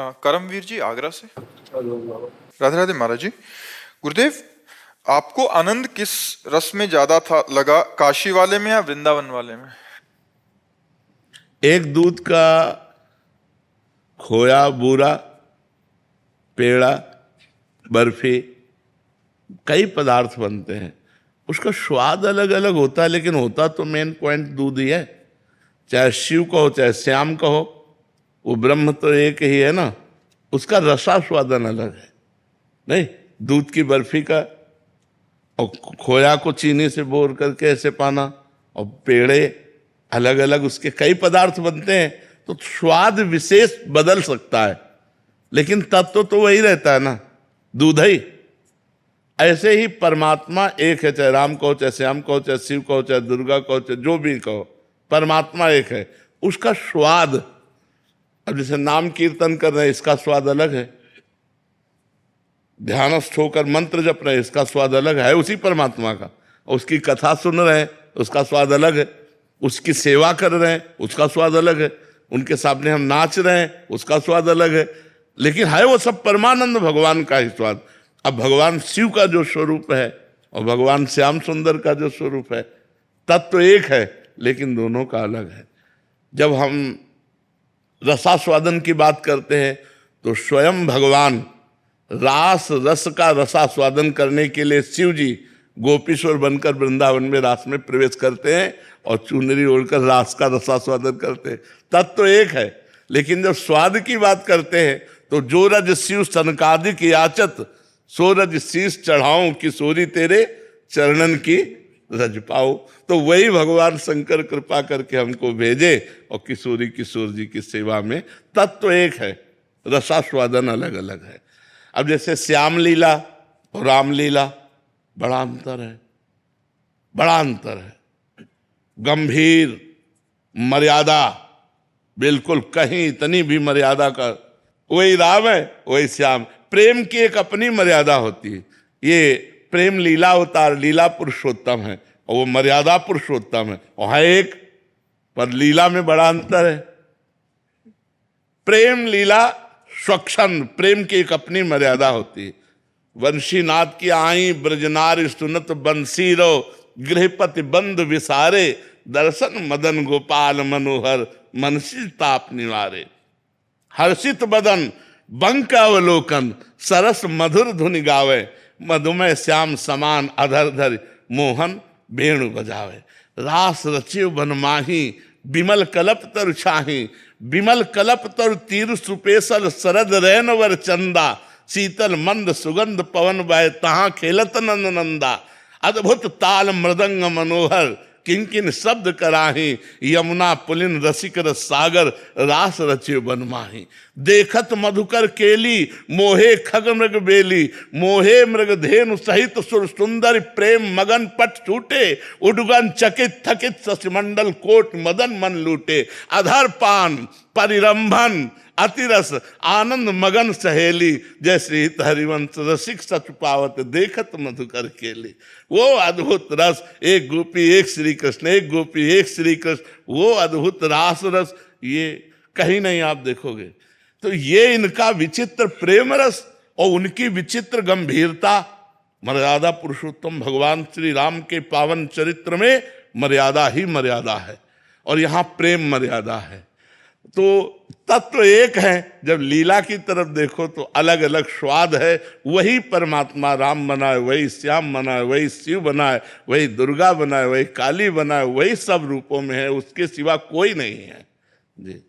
हाँ, करमवीर जी आगरा से। राधे राधे महाराज जी। गुरुदेव, आपको आनंद किस रस में ज्यादा था लगा, काशी वाले में या वृंदावन वाले में? एक दूध का खोया, बूरा, पेड़ा, बर्फी, कई पदार्थ बनते हैं। उसका स्वाद अलग अलग होता है, लेकिन होता तो मेन पॉइंट दूध ही है। चाहे शिव कहो चाहे श्याम कहो, वो ब्रह्म तो एक ही है ना। उसका रसास्वादन अलग है। नहीं, दूध की बर्फी का और खोया को चीनी से बोर करके ऐसे पाना, और पेड़े अलग अलग उसके कई पदार्थ बनते हैं, तो स्वाद विशेष बदल सकता है, लेकिन तत्व तो वही रहता है ना, दूध ही। ऐसे ही परमात्मा एक है, चाहे राम कहो चाहे श्याम कहो चाहे शिव कहो चाहे दुर्गा कहो चाहे जो भी कहो, परमात्मा एक है। उसका स्वाद, अब जैसे नाम कीर्तन कर रहे हैं, इसका स्वाद अलग है। ध्यानस्थ होकर मंत्र जप रहे हैं, इसका स्वाद अलग है उसी परमात्मा का। उसकी कथा सुन रहे हैं, उसका स्वाद अलग है। उसकी सेवा कर रहे हैं, उसका स्वाद अलग है। उनके सामने हम नाच रहे हैं, उसका स्वाद अलग है। लेकिन है वो सब परमानंद भगवान का ही स्वाद। अब भगवान शिव का जो स्वरूप है और भगवान श्याम सुंदर का जो स्वरूप है, तत्व एक है, लेकिन दोनों का अलग है। जब हम रसास्वादन की बात करते हैं तो स्वयं भगवान रास रस का रसास्वादन करने के लिए शिव जी गोपीश्वर बनकर वृंदावन में रास में प्रवेश करते हैं और चुनरी ओढ़कर रास का रसास्वादन करते हैं। तत्व एक है, लेकिन जब स्वाद की बात करते हैं तो जो रज शिव सनकादिक याचत, सो रज शीश चढ़ाऊं किशोरी तेरे चरणन की रज पाओ। तो वही भगवान शंकर कृपा करके हमको भेजे और किशोरी किशोर जी की सेवा में। तत्व एक है, रसास्वादन अलग अलग है। अब जैसे श्याम लीला और रामलीला, बड़ा अंतर है, बड़ा अंतर है। गंभीर मर्यादा, बिल्कुल कहीं इतनी भी मर्यादा का, वही राम है वही श्याम। प्रेम की एक अपनी मर्यादा होती है। ये प्रेम लीला अवतार, लीला पुरुषोत्तम है, और वो मर्यादा पुरुषोत्तम है। और है एक, पर लीला में बड़ा अंतर है। प्रेम लीला स्वच्छंद, प्रेम की एक अपनी मर्यादा होती है। वंशीनाथ की आई ब्रजनार सुनत बंसी रो, गृहपति बंद विसारे, दर्शन मदन गोपाल मनोहर, मनसी ताप निवारे। हर्षित बदन बंक अवलोकन, सरस मधुर धुनि गावे, मधुमय श्याम समान अधर धर, मोहन वेणु बजावे। रास रचिव बनमाही, बिमल कलप तरु छाही, बिमल कलप तरु तीर सुपेशल, शरद रैनवर चंदा, शीतल मंद सुगंध पवन बाय, तहाँ खेलत नंद नंदा। अद्भुत ताल मृदंग मनोहर, किंकिन शब्द कराही, यमुना पुलिन रसिक रस सागर, रास रचे बनमाही। देखत मधुकर केली, मोहे खग मृग बेली, मोहे मृग धेनु सहित सुर सुंदर, प्रेम मगन पट छूटे, उडगन चकित थकित शशिमंडल, कोट मदन मन लूटे। अधर पान परिरंभन अतिरस, आनंद मगन सहेली, जैसे हित हरिवंश रसिक सच पावत, देखत मधुकर केली। वो अद्भुत रस, एक गोपी एक श्री कृष्ण, एक गोपी एक श्री कृष्ण, वो अद्भुत रास रस ये कहीं नहीं आप देखोगे। तो ये इनका विचित्र प्रेम रस और उनकी विचित्र गंभीरता। मर्यादा पुरुषोत्तम भगवान श्री राम के पावन चरित्र में मर्यादा ही मर्यादा है, और यहाँ प्रेम मर्यादा है। तो तत्व एक है। जब लीला की तरफ देखो तो अलग अलग स्वाद है। वही परमात्मा राम बनाए, वही श्याम बनाए, वही शिव बनाए, वही दुर्गा बनाए, वही काली बनाए, वही सब रूपों में है, उसके सिवा कोई नहीं है जी।